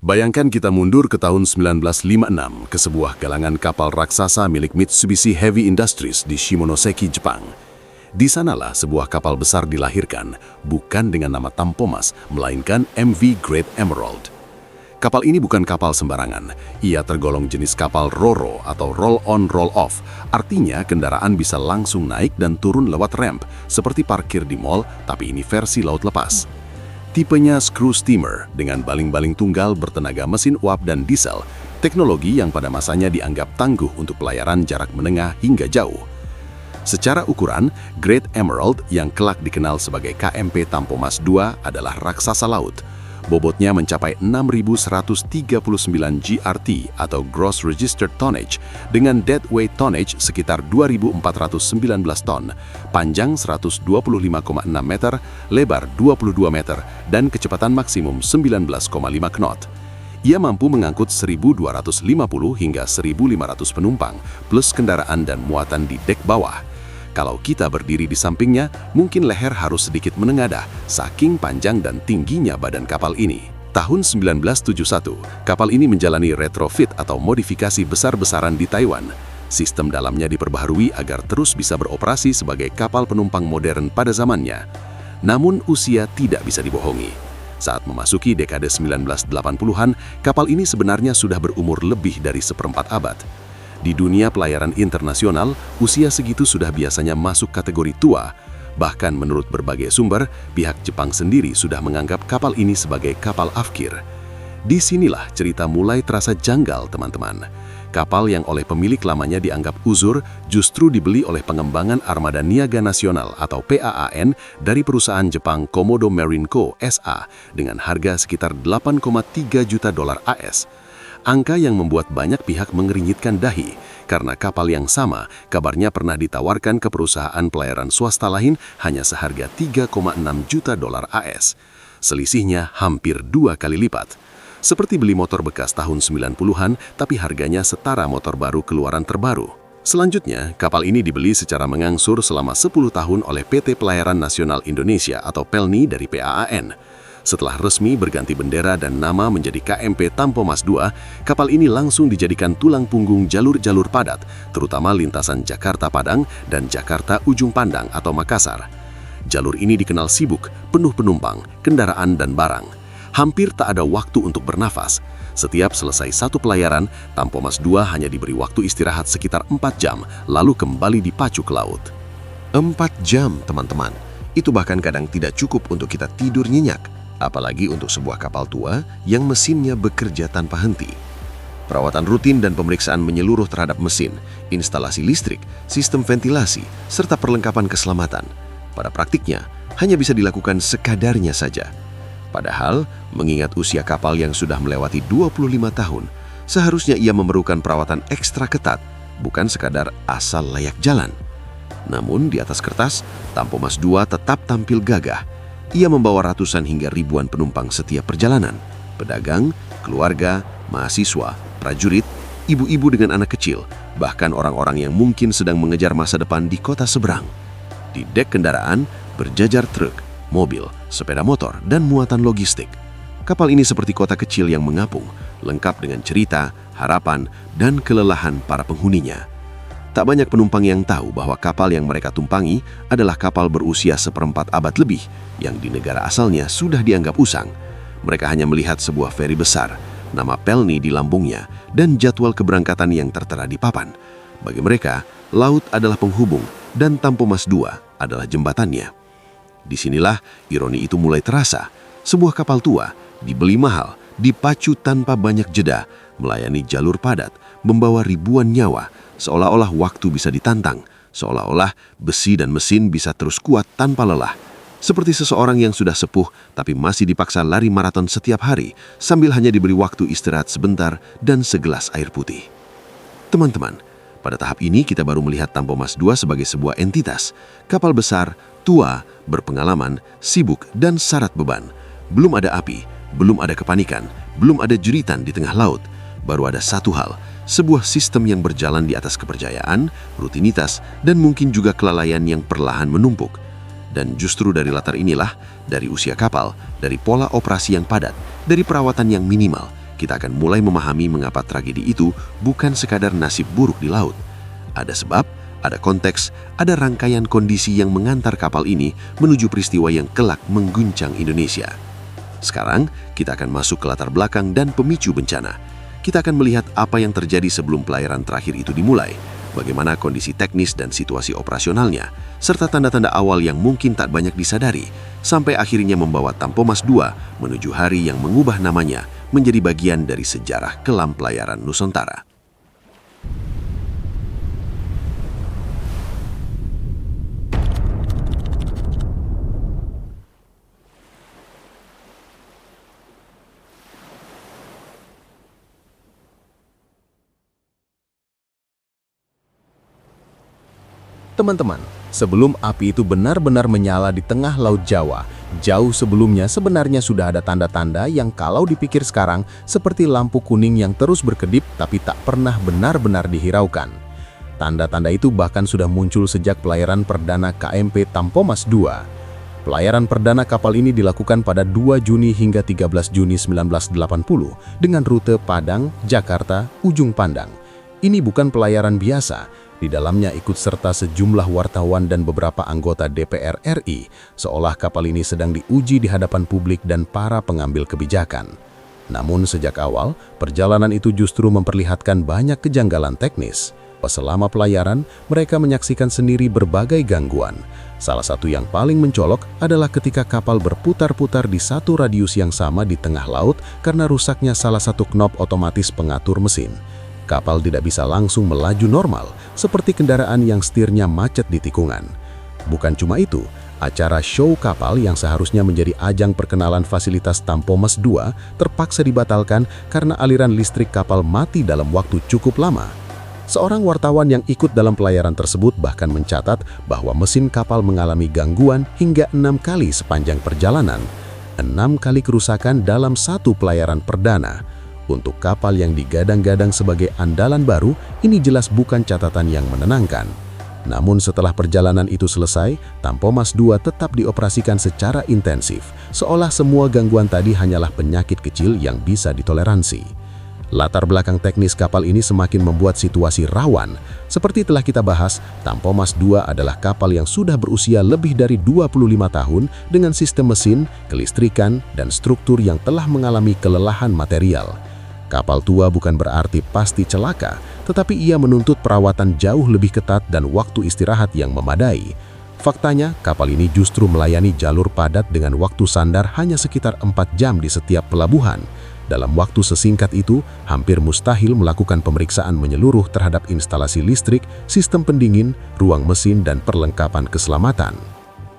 Bayangkan kita mundur ke tahun 1956 ke sebuah galangan kapal raksasa milik Mitsubishi Heavy Industries di Shimonoseki, Jepang. Di sanalah sebuah kapal besar dilahirkan, bukan dengan nama Tampomas, melainkan MV Great Emerald. Kapal ini bukan kapal sembarangan, ia tergolong jenis kapal RoRo atau Roll On Roll Off, artinya kendaraan bisa langsung naik dan turun lewat ramp, seperti parkir di mall, tapi ini versi laut lepas. Tipenya screw steamer dengan baling-baling tunggal bertenaga mesin uap dan diesel, teknologi yang pada masanya dianggap tangguh untuk pelayaran jarak menengah hingga jauh. Secara ukuran, Great Emerald yang kelak dikenal sebagai KMP Tampomas II adalah raksasa laut. Bobotnya mencapai 6.139 GRT atau Gross Registered Tonnage dengan deadweight tonnage sekitar 2.419 ton, panjang 125,6 meter, lebar 22 meter, dan kecepatan maksimum 19,5 knot. Ia mampu mengangkut 1.250 hingga 1.500 penumpang, plus kendaraan dan muatan di dek bawah. Kalau kita berdiri di sampingnya, mungkin leher harus sedikit menengadah, saking panjang dan tingginya badan kapal ini. Tahun 1971, kapal ini menjalani retrofit atau modifikasi besar-besaran di Taiwan. Sistem dalamnya diperbaharui agar terus bisa beroperasi sebagai kapal penumpang modern pada zamannya. Namun usia tidak bisa dibohongi. Saat memasuki dekade 1980-an, kapal ini sebenarnya sudah berumur lebih dari seperempat abad. Di dunia pelayaran internasional, usia segitu sudah biasanya masuk kategori tua. Bahkan menurut berbagai sumber, pihak Jepang sendiri sudah menganggap kapal ini sebagai kapal afkir. Disinilah cerita mulai terasa janggal, teman-teman. Kapal yang oleh pemilik lamanya dianggap uzur justru dibeli oleh pengembangan Armada Niaga Nasional atau PAAN dari perusahaan Jepang Komodo Marine Co. SA dengan harga sekitar 8,3 juta dolar AS. Angka yang membuat banyak pihak mengerinyitkan dahi, karena kapal yang sama kabarnya pernah ditawarkan ke perusahaan pelayaran swasta lain hanya seharga 3,6 juta dolar AS. Selisihnya hampir 2 kali lipat. Seperti beli motor bekas tahun 90-an, tapi harganya setara motor baru keluaran terbaru. Selanjutnya, kapal ini dibeli secara mengangsur selama 10 tahun oleh PT Pelayaran Nasional Indonesia atau PELNI dari PAAN. Setelah resmi berganti bendera dan nama menjadi KMP Tampomas II, kapal ini langsung dijadikan tulang punggung jalur-jalur padat, terutama lintasan Jakarta-Padang dan Jakarta-Ujung Pandang atau Makassar. Jalur ini dikenal sibuk, penuh penumpang, kendaraan dan barang. Hampir tak ada waktu untuk bernafas. Setiap selesai satu pelayaran, Tampomas II hanya diberi waktu istirahat sekitar 4 jam, lalu kembali dipacu ke laut. 4 jam, teman-teman. Itu bahkan kadang tidak cukup untuk kita tidur nyenyak. Apalagi untuk sebuah kapal tua yang mesinnya bekerja tanpa henti. Perawatan rutin dan pemeriksaan menyeluruh terhadap mesin, instalasi listrik, sistem ventilasi, serta perlengkapan keselamatan. Pada praktiknya, hanya bisa dilakukan sekadarnya saja. Padahal, mengingat usia kapal yang sudah melewati 25 tahun, seharusnya ia memerlukan perawatan ekstra ketat, bukan sekadar asal layak jalan. Namun, di atas kertas, Tampomas II tetap tampil gagah. Ia membawa ratusan hingga ribuan penumpang setiap perjalanan. Pedagang, keluarga, mahasiswa, prajurit, ibu-ibu dengan anak kecil, bahkan orang-orang yang mungkin sedang mengejar masa depan di kota seberang. Di dek kendaraan, berjajar truk, mobil, sepeda motor, dan muatan logistik. Kapal ini seperti kota kecil yang mengapung, lengkap dengan cerita, harapan, dan kelelahan para penghuninya. Tak banyak penumpang yang tahu bahwa kapal yang mereka tumpangi adalah kapal berusia seperempat abad lebih yang di negara asalnya sudah dianggap usang. Mereka hanya melihat sebuah feri besar, nama PELNI di lambungnya, dan jadwal keberangkatan yang tertera di papan. Bagi mereka, laut adalah penghubung dan Tampomas II adalah jembatannya. Disinilah ironi itu mulai terasa. Sebuah kapal tua dibeli mahal, dipacu tanpa banyak jeda, melayani jalur padat, membawa ribuan nyawa, seolah-olah waktu bisa ditantang, seolah-olah besi dan mesin bisa terus kuat tanpa lelah. Seperti seseorang yang sudah sepuh tapi masih dipaksa lari maraton setiap hari sambil hanya diberi waktu istirahat sebentar dan segelas air putih. Teman-teman, pada tahap ini kita baru melihat Tampomas II sebagai sebuah entitas, kapal besar, tua, berpengalaman, sibuk, dan syarat beban. Belum ada api, belum ada kepanikan, belum ada jeritan di tengah laut. Baru ada satu hal, sebuah sistem yang berjalan di atas kepercayaan, rutinitas, dan mungkin juga kelalaian yang perlahan menumpuk. Dan justru dari latar inilah, dari usia kapal, dari pola operasi yang padat, dari perawatan yang minimal, kita akan mulai memahami mengapa tragedi itu bukan sekadar nasib buruk di laut. Ada sebab, ada konteks, ada rangkaian kondisi yang mengantar kapal ini menuju peristiwa yang kelak mengguncang Indonesia. Sekarang, kita akan masuk ke latar belakang dan pemicu bencana. Kita akan melihat apa yang terjadi sebelum pelayaran terakhir itu dimulai, bagaimana kondisi teknis dan situasi operasionalnya, serta tanda-tanda awal yang mungkin tak banyak disadari, sampai akhirnya membawa Tampomas II menuju hari yang mengubah namanya menjadi bagian dari sejarah kelam pelayaran Nusantara. Teman-teman, sebelum api itu benar-benar menyala di tengah Laut Jawa, jauh sebelumnya sebenarnya sudah ada tanda-tanda yang kalau dipikir sekarang seperti lampu kuning yang terus berkedip tapi tak pernah benar-benar dihiraukan. Tanda-tanda itu bahkan sudah muncul sejak pelayaran perdana KMP Tampomas II. Pelayaran perdana kapal ini dilakukan pada 2 Juni hingga 13 Juni 1980 dengan rute Padang, Jakarta, Ujung Pandang. Ini bukan pelayaran biasa. Di dalamnya ikut serta sejumlah wartawan dan beberapa anggota DPR RI, seolah kapal ini sedang diuji di hadapan publik dan para pengambil kebijakan. Namun sejak awal, perjalanan itu justru memperlihatkan banyak kejanggalan teknis. Selama pelayaran, mereka menyaksikan sendiri berbagai gangguan. Salah satu yang paling mencolok adalah ketika kapal berputar-putar di satu radius yang sama di tengah laut karena rusaknya salah satu knop otomatis pengatur mesin. Kapal tidak bisa langsung melaju normal, seperti kendaraan yang setirnya macet di tikungan. Bukan cuma itu, acara show kapal yang seharusnya menjadi ajang perkenalan fasilitas Tampomas II terpaksa dibatalkan karena aliran listrik kapal mati dalam waktu cukup lama. Seorang wartawan yang ikut dalam pelayaran tersebut bahkan mencatat bahwa mesin kapal mengalami gangguan hingga 6 kali sepanjang perjalanan. 6 kali kerusakan dalam satu pelayaran perdana. Untuk kapal yang digadang-gadang sebagai andalan baru, ini jelas bukan catatan yang menenangkan. Namun setelah perjalanan itu selesai, Tampomas II tetap dioperasikan secara intensif, seolah semua gangguan tadi hanyalah penyakit kecil yang bisa ditoleransi. Latar belakang teknis kapal ini semakin membuat situasi rawan. Seperti telah kita bahas, Tampomas II adalah kapal yang sudah berusia lebih dari 25 tahun dengan sistem mesin, kelistrikan, dan struktur yang telah mengalami kelelahan material. Kapal tua bukan berarti pasti celaka, tetapi ia menuntut perawatan jauh lebih ketat dan waktu istirahat yang memadai. Faktanya, kapal ini justru melayani jalur padat dengan waktu sandar hanya sekitar 4 jam di setiap pelabuhan. Dalam waktu sesingkat itu, hampir mustahil melakukan pemeriksaan menyeluruh terhadap instalasi listrik, sistem pendingin, ruang mesin, dan perlengkapan keselamatan.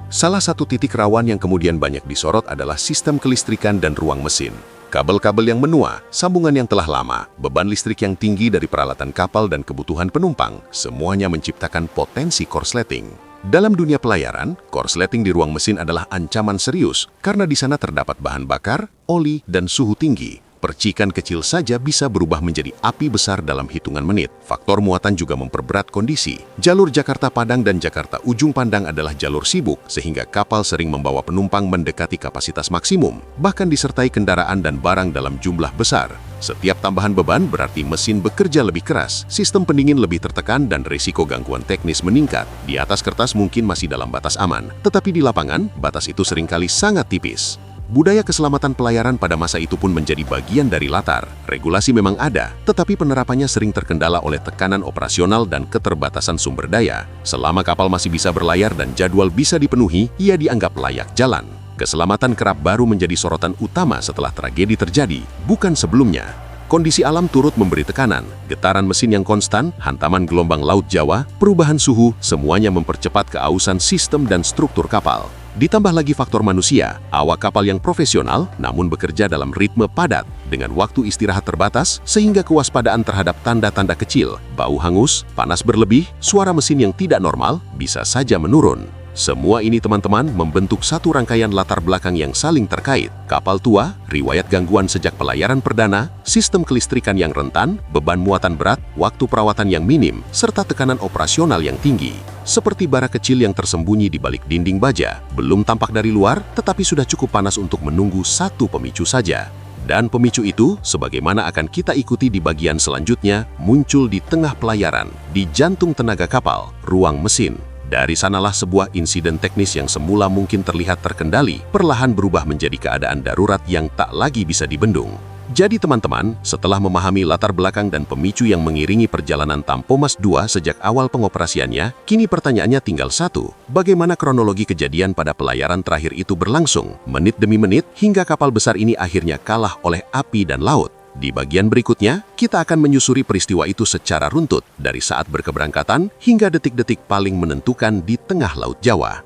Salah satu titik rawan yang kemudian banyak disorot adalah sistem kelistrikan dan ruang mesin. Kabel-kabel yang menua, sambungan yang telah lama, beban listrik yang tinggi dari peralatan kapal dan kebutuhan penumpang, semuanya menciptakan potensi korsleting. Dalam dunia pelayaran, korsleting di ruang mesin adalah ancaman serius karena di sana terdapat bahan bakar, oli, dan suhu tinggi. Percikan kecil saja bisa berubah menjadi api besar dalam hitungan menit. Faktor muatan juga memperberat kondisi. Jalur Jakarta-Padang dan Jakarta-Ujung Pandang adalah jalur sibuk, sehingga kapal sering membawa penumpang mendekati kapasitas maksimum, bahkan disertai kendaraan dan barang dalam jumlah besar. Setiap tambahan beban berarti mesin bekerja lebih keras, sistem pendingin lebih tertekan, dan risiko gangguan teknis meningkat. Di atas kertas mungkin masih dalam batas aman, tetapi di lapangan, batas itu seringkali sangat tipis. Budaya keselamatan pelayaran pada masa itu pun menjadi bagian dari latar. Regulasi memang ada, tetapi penerapannya sering terkendala oleh tekanan operasional dan keterbatasan sumber daya. Selama kapal masih bisa berlayar dan jadwal bisa dipenuhi, ia dianggap layak jalan. Keselamatan kerap baru menjadi sorotan utama setelah tragedi terjadi, bukan sebelumnya. Kondisi alam turut memberi tekanan, getaran mesin yang konstan, hantaman gelombang Laut Jawa, perubahan suhu, semuanya mempercepat keausan sistem dan struktur kapal. Ditambah lagi faktor manusia, awak kapal yang profesional namun bekerja dalam ritme padat dengan waktu istirahat terbatas sehingga kewaspadaan terhadap tanda-tanda kecil, bau hangus, panas berlebih, suara mesin yang tidak normal bisa saja menurun. Semua ini teman-teman membentuk satu rangkaian latar belakang yang saling terkait. Kapal tua, riwayat gangguan sejak pelayaran perdana, sistem kelistrikan yang rentan, beban muatan berat, waktu perawatan yang minim, serta tekanan operasional yang tinggi. Seperti bara kecil yang tersembunyi di balik dinding baja, belum tampak dari luar, tetapi sudah cukup panas untuk menunggu satu pemicu saja. Dan pemicu itu, sebagaimana akan kita ikuti di bagian selanjutnya, muncul di tengah pelayaran, di jantung tenaga kapal, ruang mesin. Dari sanalah sebuah insiden teknis yang semula mungkin terlihat terkendali, perlahan berubah menjadi keadaan darurat yang tak lagi bisa dibendung. Jadi teman-teman, setelah memahami latar belakang dan pemicu yang mengiringi perjalanan Tampomas 2 sejak awal pengoperasiannya, kini pertanyaannya tinggal satu, bagaimana kronologi kejadian pada pelayaran terakhir itu berlangsung, menit demi menit, hingga kapal besar ini akhirnya kalah oleh api dan laut. Di bagian berikutnya, kita akan menyusuri peristiwa itu secara runtut, dari saat berkeberangkatan hingga detik-detik paling menentukan di tengah Laut Jawa.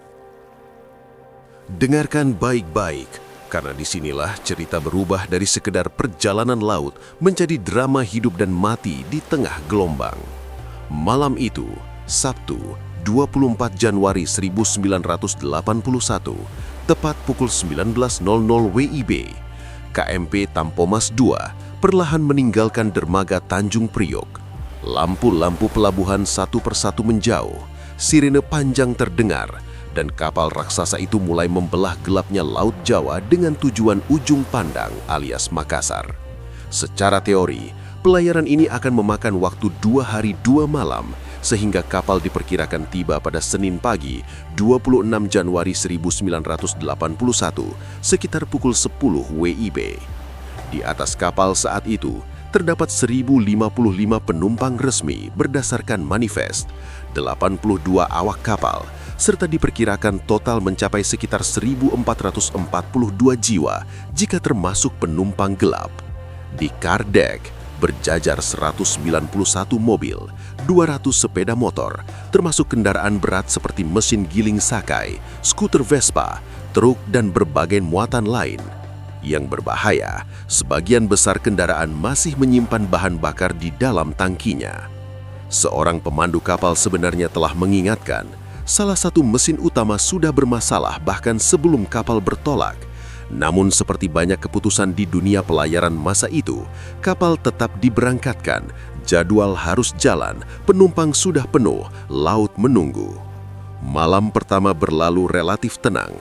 Dengarkan baik-baik, karena disinilah cerita berubah dari sekedar perjalanan laut menjadi drama hidup dan mati di tengah gelombang. Malam itu, Sabtu, 24 Januari 1981, tepat pukul 19.00 WIB, KMP Tampomas 2 perlahan meninggalkan dermaga Tanjung Priok. Lampu-lampu pelabuhan satu persatu menjauh, sirene panjang terdengar, dan kapal raksasa itu mulai membelah gelapnya Laut Jawa dengan tujuan ujung pandang alias Makassar. Secara teori, pelayaran ini akan memakan waktu 2 hari 2 malam, sehingga kapal diperkirakan tiba pada Senin pagi, 26 Januari 1981, sekitar pukul 10 WIB. Di atas kapal saat itu, terdapat 1.055 penumpang resmi berdasarkan manifest, 82 awak kapal, serta diperkirakan total mencapai sekitar 1.442 jiwa jika termasuk penumpang gelap. Di kardek, berjajar 191 mobil, 200 sepeda motor, termasuk kendaraan berat seperti mesin giling Sakai, skuter Vespa, truk, dan berbagai muatan lain. Yang berbahaya, sebagian besar kendaraan masih menyimpan bahan bakar di dalam tangkinya. Seorang pemandu kapal sebenarnya telah mengingatkan, salah satu mesin utama sudah bermasalah bahkan sebelum kapal bertolak. Namun seperti banyak keputusan di dunia pelayaran masa itu, kapal tetap diberangkatkan, jadwal harus jalan, penumpang sudah penuh, laut menunggu. Malam pertama berlalu relatif tenang.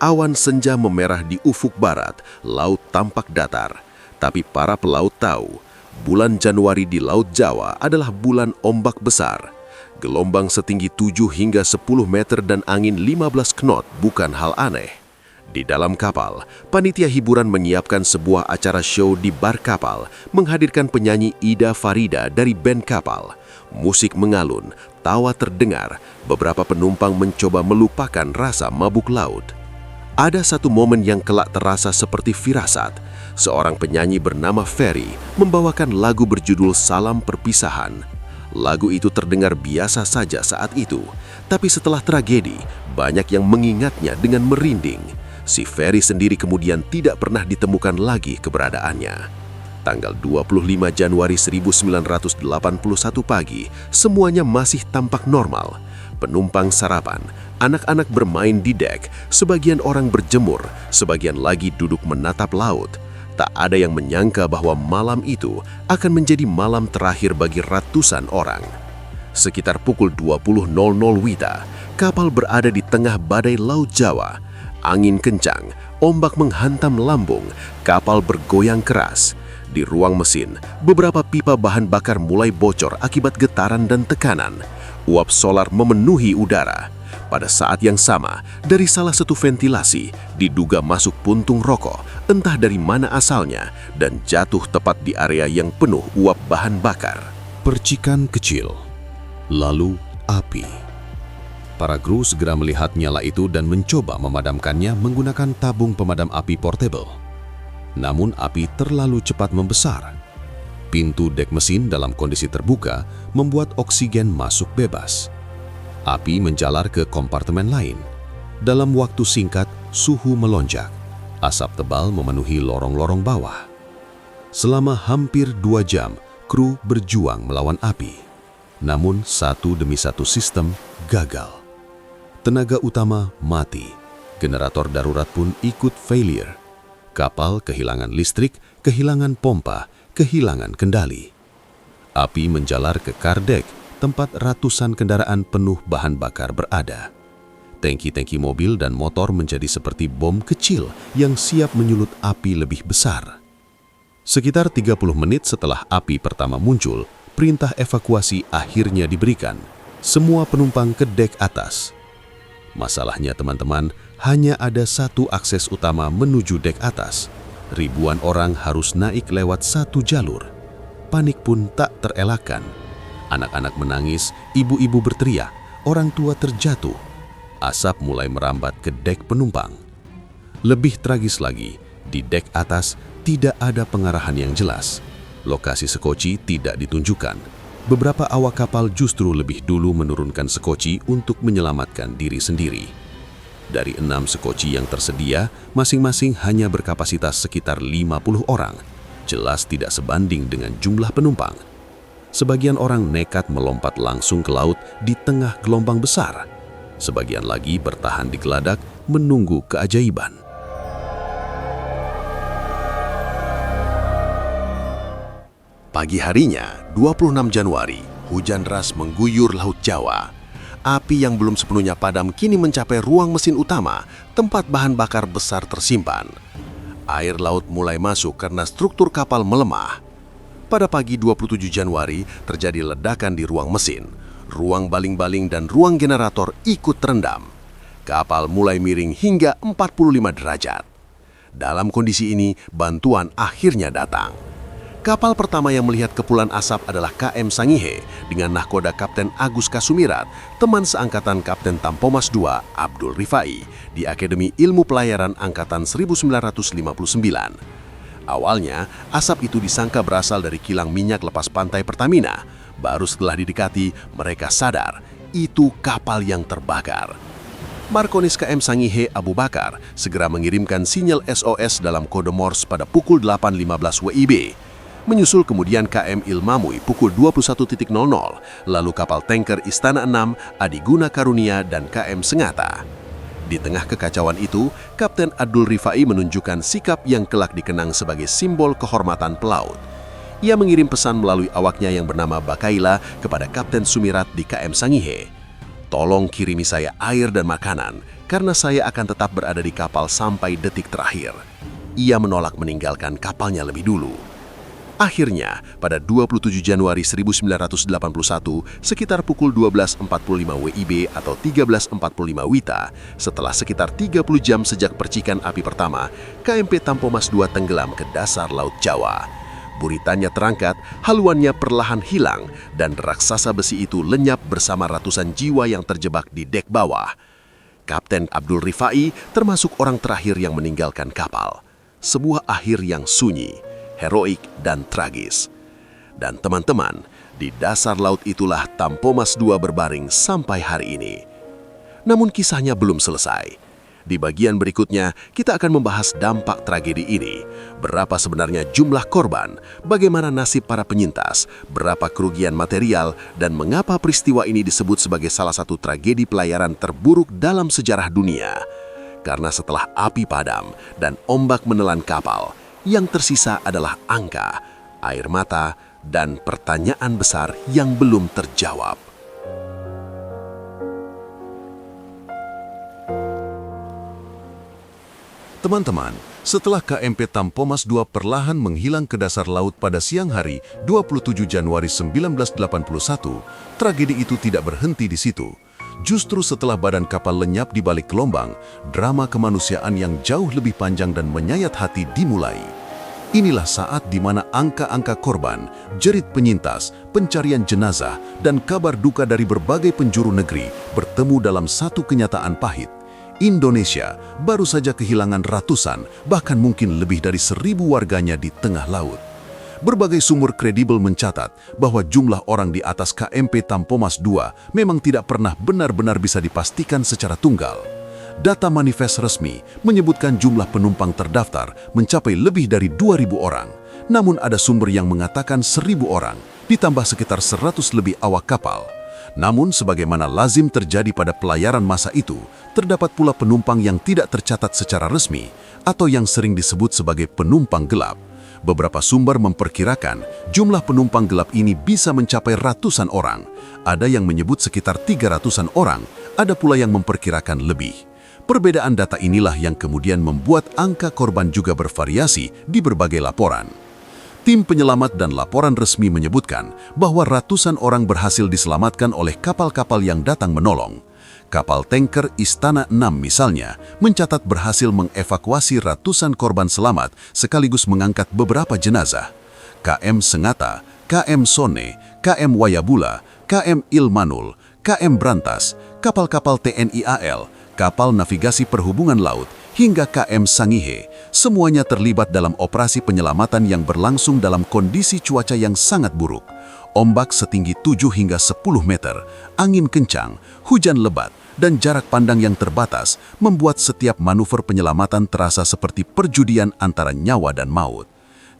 Awan senja memerah di ufuk barat, laut tampak datar. Tapi para pelaut tahu, bulan Januari di Laut Jawa adalah bulan ombak besar. Gelombang setinggi 7 hingga 10 meter dan angin 15 knot bukan hal aneh. Di dalam kapal, panitia hiburan menyiapkan sebuah acara show di bar kapal, menghadirkan penyanyi Ida Farida dari band kapal. Musik mengalun, tawa terdengar, beberapa penumpang mencoba melupakan rasa mabuk laut. Ada satu momen yang kelak terasa seperti firasat. Seorang penyanyi bernama Ferry membawakan lagu berjudul Salam Perpisahan. Lagu itu terdengar biasa saja saat itu, tapi setelah tragedi, banyak yang mengingatnya dengan merinding. Si Ferry sendiri kemudian tidak pernah ditemukan lagi keberadaannya. Tanggal 25 Januari 1981 pagi, semuanya masih tampak normal. Penumpang sarapan, anak-anak bermain di dek, sebagian orang berjemur, sebagian lagi duduk menatap laut. Tak ada yang menyangka bahwa malam itu akan menjadi malam terakhir bagi ratusan orang. Sekitar pukul 20.00 WITA, kapal berada di tengah badai Laut Jawa. Angin kencang, ombak menghantam lambung, kapal bergoyang keras. Di ruang mesin, beberapa pipa bahan bakar mulai bocor akibat getaran dan tekanan. Uap solar memenuhi udara. Pada saat yang sama, dari salah satu ventilasi, diduga masuk puntung rokok, entah dari mana asalnya, dan jatuh tepat di area yang penuh uap bahan bakar. Percikan kecil, lalu api. Para kru segera melihat nyala itu dan mencoba memadamkannya menggunakan tabung pemadam api portable. Namun api terlalu cepat membesar. Pintu dek mesin dalam kondisi terbuka membuat oksigen masuk bebas. Api menjalar ke kompartemen lain. Dalam waktu singkat, suhu melonjak. Asap tebal memenuhi lorong-lorong bawah. Selama hampir 2 jam, kru berjuang melawan api. Namun satu demi satu sistem gagal. Tenaga utama mati. Generator darurat pun ikut failure. Kapal kehilangan listrik, kehilangan pompa, kehilangan kendali. Api menjalar ke kardek, tempat ratusan kendaraan penuh bahan bakar berada. Tangki-tangki mobil dan motor menjadi seperti bom kecil yang siap menyulut api lebih besar. Sekitar 30 menit setelah api pertama muncul, perintah evakuasi akhirnya diberikan. Semua penumpang ke dek atas. Masalahnya teman-teman, hanya ada satu akses utama menuju dek atas. Ribuan orang harus naik lewat satu jalur. Panik pun tak terelakkan. Anak-anak menangis, ibu-ibu berteriak, orang tua terjatuh. Asap mulai merambat ke dek penumpang. Lebih tragis lagi, di dek atas tidak ada pengarahan yang jelas. Lokasi sekoci tidak ditunjukkan. Beberapa awak kapal justru lebih dulu menurunkan sekoci untuk menyelamatkan diri sendiri. Dari 6 sekoci yang tersedia, masing-masing hanya berkapasitas sekitar 50 orang. Jelas tidak sebanding dengan jumlah penumpang. Sebagian orang nekat melompat langsung ke laut di tengah gelombang besar. Sebagian lagi bertahan di geladak menunggu keajaiban. Pagi harinya, 26 Januari, hujan deras mengguyur Laut Jawa. Api yang belum sepenuhnya padam kini mencapai ruang mesin utama, tempat bahan bakar besar tersimpan. Air laut mulai masuk karena struktur kapal melemah. Pada pagi 27 Januari, terjadi ledakan di ruang mesin. Ruang baling-baling dan ruang generator ikut terendam. Kapal mulai miring hingga 45 derajat. Dalam kondisi ini, bantuan akhirnya datang. Kapal pertama yang melihat kepulan asap adalah KM Sangihe dengan nahkoda Kapten Agus Kasumirat, teman seangkatan Kapten Tampomas II Abdul Rifai di Akademi Ilmu Pelayaran Angkatan 1959. Awalnya, asap itu disangka berasal dari kilang minyak lepas pantai Pertamina. Baru setelah didekati, mereka sadar itu kapal yang terbakar. Markonis KM Sangihe Abu Bakar segera mengirimkan sinyal SOS dalam kode Morse pada pukul 8.15 WIB. Menyusul kemudian KM Ilmamui pukul 21.00, lalu kapal tanker Istana 6, Adiguna Karunia, dan KM Sengata. Di tengah kekacauan itu, Kapten Abdul Rifai menunjukkan sikap yang kelak dikenang sebagai simbol kehormatan pelaut. Ia mengirim pesan melalui awaknya yang bernama Bakaila kepada Kapten Sumirat di KM Sangihe. Tolong kirimi saya air dan makanan, karena saya akan tetap berada di kapal sampai detik terakhir. Ia menolak meninggalkan kapalnya lebih dulu. Akhirnya, pada 27 Januari 1981, sekitar pukul 12.45 WIB atau 13.45 WITA, setelah sekitar 30 jam sejak percikan api pertama, KMP Tampomas II tenggelam ke dasar Laut Jawa. Buritannya terangkat, haluannya perlahan hilang, dan raksasa besi itu lenyap bersama ratusan jiwa yang terjebak di dek bawah. Kapten Abdul Rifai termasuk orang terakhir yang meninggalkan kapal. Sebuah akhir yang sunyi, heroik, dan tragis. Dan teman-teman, di dasar laut itulah Tampomas II berbaring sampai hari ini. Namun kisahnya belum selesai. Di bagian berikutnya, kita akan membahas dampak tragedi ini. Berapa sebenarnya jumlah korban, bagaimana nasib para penyintas, berapa kerugian material, dan mengapa peristiwa ini disebut sebagai salah satu tragedi pelayaran terburuk dalam sejarah dunia. Karena setelah api padam dan ombak menelan kapal, yang tersisa adalah angka, air mata, dan pertanyaan besar yang belum terjawab. Teman-teman, setelah KMP Tampomas II perlahan menghilang ke dasar laut pada siang hari 27 Januari 1981, tragedi itu tidak berhenti di situ. Justru setelah badan kapal lenyap di balik gelombang, drama kemanusiaan yang jauh lebih panjang dan menyayat hati dimulai. Inilah saat di mana angka-angka korban, jerit penyintas, pencarian jenazah, dan kabar duka dari berbagai penjuru negeri bertemu dalam satu kenyataan pahit. Indonesia baru saja kehilangan ratusan, bahkan mungkin lebih dari 1.000 warganya di tengah laut. Berbagai sumber kredibel mencatat bahwa jumlah orang di atas KMP Tampomas II memang tidak pernah benar-benar bisa dipastikan secara tunggal. Data manifest resmi menyebutkan jumlah penumpang terdaftar mencapai lebih dari 2.000 orang. Namun ada sumber yang mengatakan 1.000 orang, ditambah sekitar 100 lebih awak kapal. Namun sebagaimana lazim terjadi pada pelayaran masa itu, terdapat pula penumpang yang tidak tercatat secara resmi atau yang sering disebut sebagai penumpang gelap. Beberapa sumber memperkirakan jumlah penumpang gelap ini bisa mencapai ratusan orang. Ada yang menyebut sekitar 300-an orang, ada pula yang memperkirakan lebih. Perbedaan data inilah yang kemudian membuat angka korban juga bervariasi di berbagai laporan. Tim penyelamat dan laporan resmi menyebutkan bahwa ratusan orang berhasil diselamatkan oleh kapal-kapal yang datang menolong. Kapal tanker Istana 6 misalnya mencatat berhasil mengevakuasi ratusan korban selamat sekaligus mengangkat beberapa jenazah. KM Sengata, KM Sone, KM Wayabula, KM Ilmanul, KM Brantas, kapal-kapal TNI AL, kapal navigasi perhubungan laut, hingga KM Sangihe, semuanya terlibat dalam operasi penyelamatan yang berlangsung dalam kondisi cuaca yang sangat buruk. Ombak setinggi 7 hingga 10 meter, angin kencang, hujan lebat, dan jarak pandang yang terbatas membuat setiap manuver penyelamatan terasa seperti perjudian antara nyawa dan maut.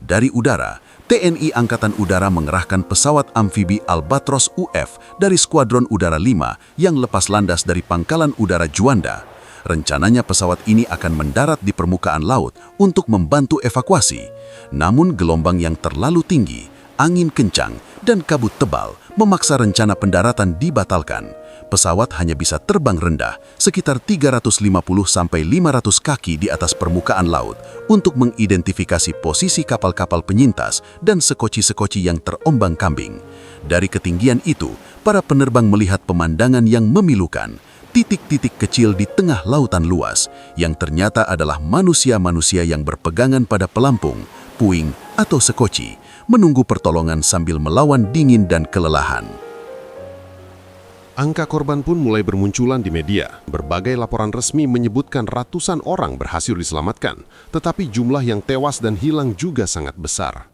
Dari udara, TNI Angkatan Udara mengerahkan pesawat amfibi Albatros UF dari Skuadron Udara 5 yang lepas landas dari Pangkalan Udara Juanda. Rencananya pesawat ini akan mendarat di permukaan laut untuk membantu evakuasi. Namun gelombang yang terlalu tinggi, angin kencang, dan kabut tebal memaksa rencana pendaratan dibatalkan. Pesawat hanya bisa terbang rendah, sekitar 350-500 kaki di atas permukaan laut untuk mengidentifikasi posisi kapal-kapal penyintas dan sekoci-sekoci yang terombang-kambing. Dari ketinggian itu, para penerbang melihat pemandangan yang memilukan. Titik-titik kecil di tengah lautan luas yang ternyata adalah manusia-manusia yang berpegangan pada pelampung, puing, atau sekoci, menunggu pertolongan sambil melawan dingin dan kelelahan. Angka korban pun mulai bermunculan di media. Berbagai laporan resmi menyebutkan ratusan orang berhasil diselamatkan, tetapi jumlah yang tewas dan hilang juga sangat besar.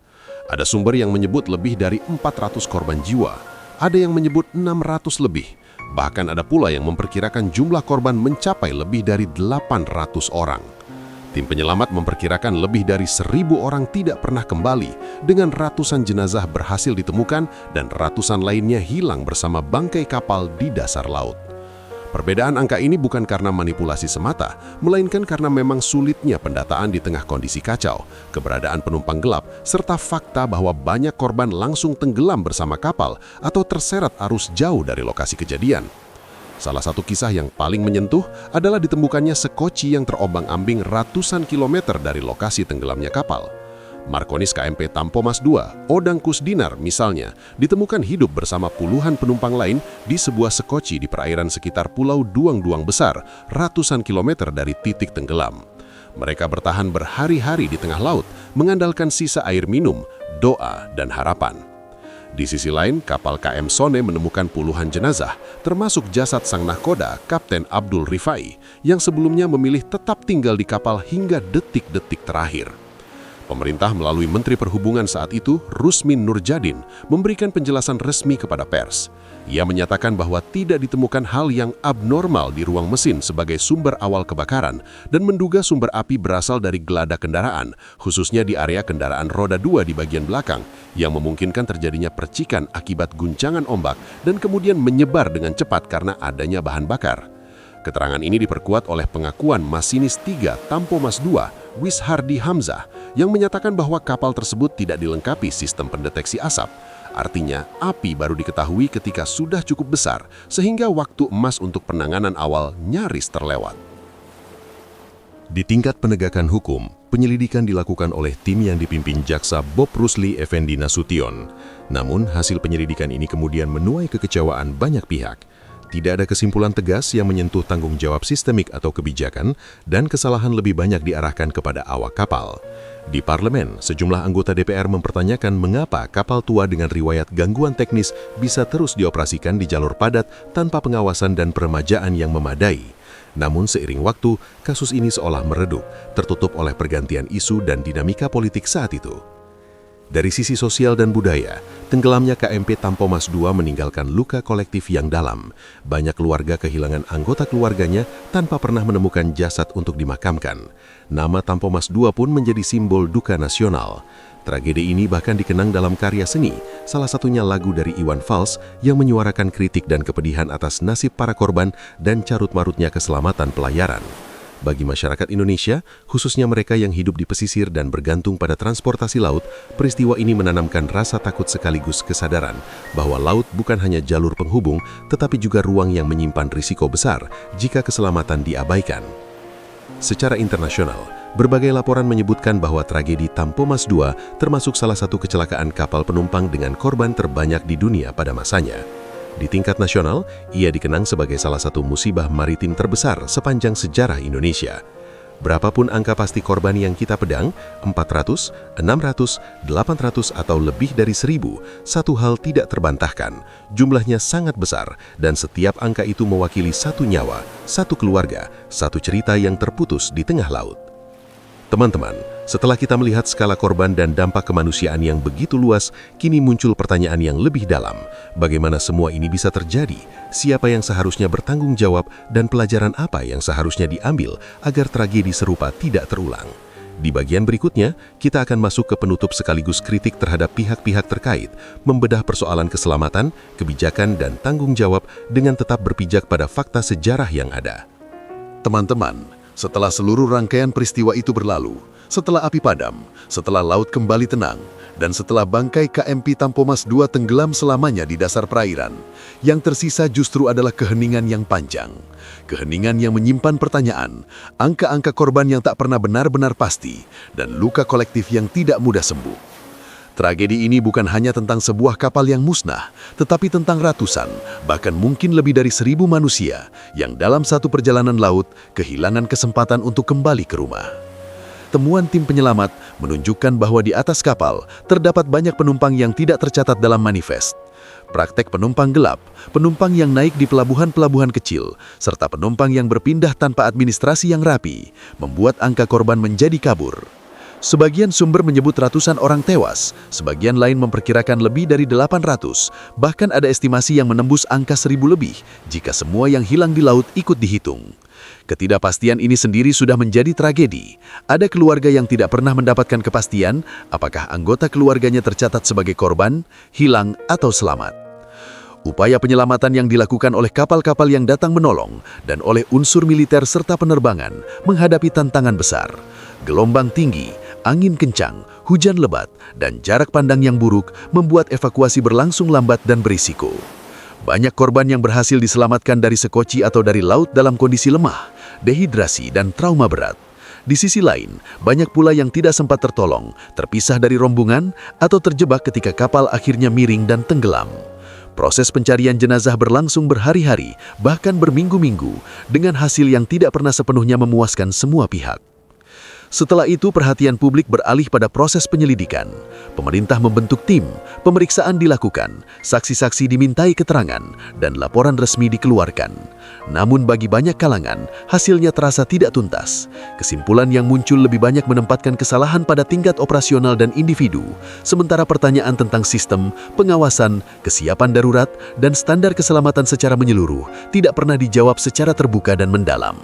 Ada sumber yang menyebut lebih dari 400 korban jiwa, ada yang menyebut 600 lebih. Bahkan ada pula yang memperkirakan jumlah korban mencapai lebih dari 800 orang. Tim penyelamat memperkirakan lebih dari 1.000 orang tidak pernah kembali, dengan ratusan jenazah berhasil ditemukan dan ratusan lainnya hilang bersama bangkai kapal di dasar laut. Perbedaan angka ini bukan karena manipulasi semata, melainkan karena memang sulitnya pendataan di tengah kondisi kacau, keberadaan penumpang gelap, serta fakta bahwa banyak korban langsung tenggelam bersama kapal atau terseret arus jauh dari lokasi kejadian. Salah satu kisah yang paling menyentuh adalah ditemukannya sekoci yang terombang-ambing ratusan kilometer dari lokasi tenggelamnya kapal. Markonis KMP Tampomas II, Odang Kusdinar misalnya, ditemukan hidup bersama puluhan penumpang lain di sebuah sekoci di perairan sekitar Pulau Duang-Duang Besar, ratusan kilometer dari titik tenggelam. Mereka bertahan berhari-hari di tengah laut, mengandalkan sisa air minum, doa, dan harapan. Di sisi lain, kapal KM Sone menemukan puluhan jenazah, termasuk jasad sang nahkoda, Kapten Abdul Rifai, yang sebelumnya memilih tetap tinggal di kapal hingga detik-detik terakhir. Pemerintah melalui Menteri Perhubungan saat itu, Rusmin Nurjadin, memberikan penjelasan resmi kepada pers. Ia menyatakan bahwa tidak ditemukan hal yang abnormal di ruang mesin sebagai sumber awal kebakaran dan menduga sumber api berasal dari geladak kendaraan, khususnya di area kendaraan roda 2 di bagian belakang, yang memungkinkan terjadinya percikan akibat guncangan ombak dan kemudian menyebar dengan cepat karena adanya bahan bakar. Keterangan ini diperkuat oleh pengakuan Masinis 3 Tampomas II, Wishardi Hamzah, yang menyatakan bahwa kapal tersebut tidak dilengkapi sistem pendeteksi asap. Artinya, api baru diketahui ketika sudah cukup besar, sehingga waktu emas untuk penanganan awal nyaris terlewat. Di tingkat penegakan hukum, penyelidikan dilakukan oleh tim yang dipimpin Jaksa Bob Rusli Effendi Nasution. Namun, hasil penyelidikan ini kemudian menuai kekecewaan banyak pihak. Tidak ada kesimpulan tegas yang menyentuh tanggung jawab sistemik atau kebijakan, dan kesalahan lebih banyak diarahkan kepada awak kapal. Di parlemen, sejumlah anggota DPR mempertanyakan mengapa kapal tua dengan riwayat gangguan teknis bisa terus dioperasikan di jalur padat tanpa pengawasan dan peremajaan yang memadai. Namun seiring waktu, kasus ini seolah meredup, tertutup oleh pergantian isu dan dinamika politik saat itu. Dari sisi sosial dan budaya, tenggelamnya KMP Tampomas II meninggalkan luka kolektif yang dalam. Banyak keluarga kehilangan anggota keluarganya tanpa pernah menemukan jasad untuk dimakamkan. Nama Tampomas II pun menjadi simbol duka nasional. Tragedi ini bahkan dikenang dalam karya seni, salah satunya lagu dari Iwan Fals yang menyuarakan kritik dan kepedihan atas nasib para korban dan carut-marutnya keselamatan pelayaran. Bagi masyarakat Indonesia, khususnya mereka yang hidup di pesisir dan bergantung pada transportasi laut, peristiwa ini menanamkan rasa takut sekaligus kesadaran bahwa laut bukan hanya jalur penghubung, tetapi juga ruang yang menyimpan risiko besar jika keselamatan diabaikan. Secara internasional, Berbagai laporan menyebutkan bahwa tragedi Tampomas II termasuk salah satu kecelakaan kapal penumpang dengan korban terbanyak di dunia pada masanya. Di tingkat nasional, ia dikenang sebagai salah satu musibah maritim terbesar sepanjang sejarah Indonesia. Berapapun angka pasti korban yang kita pedang, 400, 600, 800 atau lebih dari 1000, satu hal tidak terbantahkan. Jumlahnya sangat besar dan setiap angka itu mewakili satu nyawa, satu keluarga, satu cerita yang terputus di tengah laut. Teman-teman, setelah kita melihat skala korban dan dampak kemanusiaan yang begitu luas, kini muncul pertanyaan yang lebih dalam. Bagaimana semua ini bisa terjadi? Siapa yang seharusnya bertanggung jawab dan pelajaran apa yang seharusnya diambil agar tragedi serupa tidak terulang? Di bagian berikutnya, kita akan masuk ke penutup sekaligus kritik terhadap pihak-pihak terkait, membedah persoalan keselamatan, kebijakan, dan tanggung jawab dengan tetap berpijak pada fakta sejarah yang ada. Teman-teman, setelah seluruh rangkaian peristiwa itu berlalu, setelah api padam, setelah laut kembali tenang, dan setelah bangkai KMP Tampomas II tenggelam selamanya di dasar perairan, yang tersisa justru adalah keheningan yang panjang. Keheningan yang menyimpan pertanyaan, angka-angka korban yang tak pernah benar-benar pasti, dan luka kolektif yang tidak mudah sembuh. Tragedi ini bukan hanya tentang sebuah kapal yang musnah, tetapi tentang ratusan, bahkan mungkin lebih dari 1000 manusia yang dalam satu perjalanan laut kehilangan kesempatan untuk kembali ke rumah. Temuan tim penyelamat menunjukkan bahwa di atas kapal terdapat banyak penumpang yang tidak tercatat dalam manifest. Praktek penumpang gelap, penumpang yang naik di pelabuhan-pelabuhan kecil, serta penumpang yang berpindah tanpa administrasi yang rapi, membuat angka korban menjadi kabur. Sebagian sumber menyebut ratusan orang tewas, sebagian lain memperkirakan lebih dari 800, bahkan ada estimasi yang menembus angka 1000 lebih jika semua yang hilang di laut ikut dihitung. Ketidakpastian ini sendiri sudah menjadi tragedi. Ada keluarga yang tidak pernah mendapatkan kepastian apakah anggota keluarganya tercatat sebagai korban, hilang, atau selamat. Upaya penyelamatan yang dilakukan oleh kapal-kapal yang datang menolong dan oleh unsur militer serta penerbangan menghadapi tantangan besar. Gelombang tinggi, angin kencang, hujan lebat, dan jarak pandang yang buruk membuat evakuasi berlangsung lambat dan berisiko. Banyak korban yang berhasil diselamatkan dari sekoci atau dari laut dalam kondisi lemah, dehidrasi, dan trauma berat. Di sisi lain, banyak pula yang tidak sempat tertolong, terpisah dari rombongan, atau terjebak ketika kapal akhirnya miring dan tenggelam. Proses pencarian jenazah berlangsung berhari-hari, bahkan berminggu-minggu, dengan hasil yang tidak pernah sepenuhnya memuaskan semua pihak. Setelah itu, perhatian publik beralih pada proses penyelidikan. Pemerintah membentuk tim, pemeriksaan dilakukan, saksi-saksi dimintai keterangan, dan laporan resmi dikeluarkan. Namun bagi banyak kalangan, hasilnya terasa tidak tuntas. Kesimpulan yang muncul lebih banyak menempatkan kesalahan pada tingkat operasional dan individu, sementara pertanyaan tentang sistem, pengawasan, kesiapan darurat, dan standar keselamatan secara menyeluruh tidak pernah dijawab secara terbuka dan mendalam.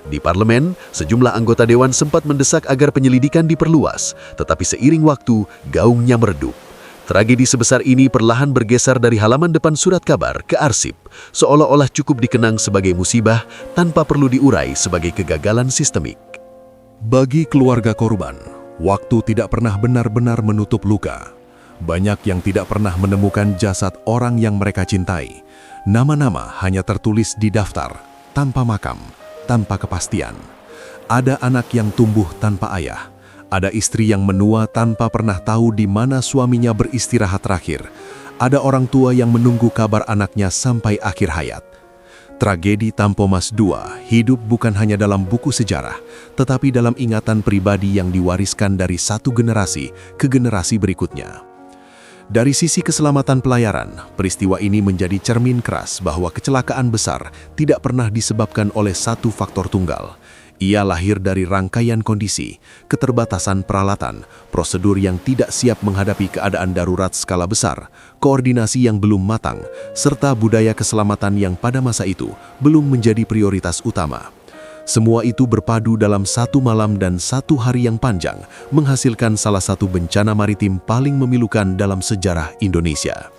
Di parlemen, sejumlah anggota dewan sempat mendesak agar penyelidikan diperluas, tetapi seiring waktu, gaungnya meredup. Tragedi sebesar ini perlahan bergeser dari halaman depan surat kabar ke arsip, seolah-olah cukup dikenang sebagai musibah tanpa perlu diurai sebagai kegagalan sistemik. Bagi keluarga korban, waktu tidak pernah benar-benar menutup luka. Banyak yang tidak pernah menemukan jasad orang yang mereka cintai. Nama-nama hanya tertulis di daftar, tanpa makam, tanpa kepastian. Ada anak yang tumbuh tanpa ayah. Ada istri yang menua tanpa pernah tahu di mana suaminya beristirahat terakhir. Ada orang tua yang menunggu kabar anaknya sampai akhir hayat. Tragedi Tampomas II hidup bukan hanya dalam buku sejarah, tetapi dalam ingatan pribadi yang diwariskan dari satu generasi ke generasi berikutnya. Dari sisi keselamatan pelayaran, peristiwa ini menjadi cermin keras bahwa kecelakaan besar tidak pernah disebabkan oleh satu faktor tunggal. Ia lahir dari rangkaian kondisi, keterbatasan peralatan, prosedur yang tidak siap menghadapi keadaan darurat skala besar, koordinasi yang belum matang, serta budaya keselamatan yang pada masa itu belum menjadi prioritas utama. Semua itu berpadu dalam satu malam dan satu hari yang panjang, menghasilkan salah satu bencana maritim paling memilukan dalam sejarah Indonesia.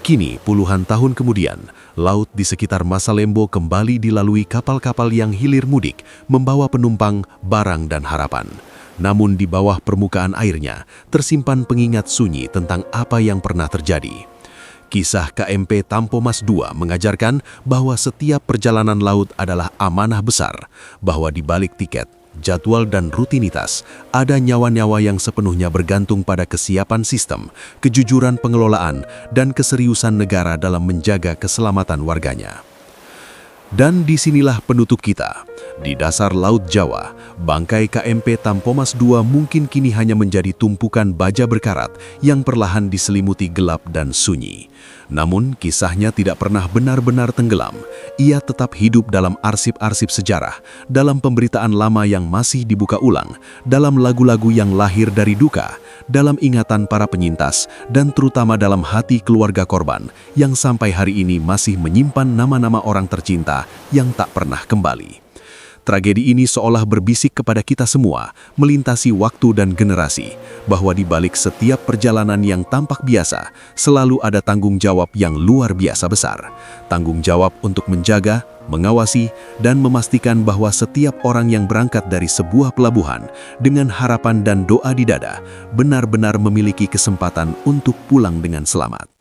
Kini, puluhan tahun kemudian, laut di sekitar Masalembo kembali dilalui kapal-kapal yang hilir mudik, membawa penumpang, barang, dan harapan. Namun di bawah permukaan airnya, tersimpan pengingat sunyi tentang apa yang pernah terjadi. Kisah KMP Tampomas II mengajarkan bahwa setiap perjalanan laut adalah amanah besar, bahwa di balik tiket, jadwal dan rutinitas, ada nyawa-nyawa yang sepenuhnya bergantung pada kesiapan sistem, kejujuran pengelolaan, dan keseriusan negara dalam menjaga keselamatan warganya. Dan disinilah penutup kita. Di dasar Laut Jawa, bangkai KMP Tampomas II mungkin kini hanya menjadi tumpukan baja berkarat yang perlahan diselimuti gelap dan sunyi. Namun, kisahnya tidak pernah benar-benar tenggelam. Ia tetap hidup dalam arsip-arsip sejarah, dalam pemberitaan lama yang masih dibuka ulang, dalam lagu-lagu yang lahir dari duka, dalam ingatan para penyintas, dan terutama dalam hati keluarga korban yang sampai hari ini masih menyimpan nama-nama orang tercinta yang tak pernah kembali. Tragedi ini seolah berbisik kepada kita semua, melintasi waktu dan generasi, bahwa di balik setiap perjalanan yang tampak biasa, selalu ada tanggung jawab yang luar biasa besar. Tanggung jawab untuk menjaga, mengawasi, dan memastikan bahwa setiap orang yang berangkat dari sebuah pelabuhan dengan harapan dan doa di dada, benar-benar memiliki kesempatan untuk pulang dengan selamat.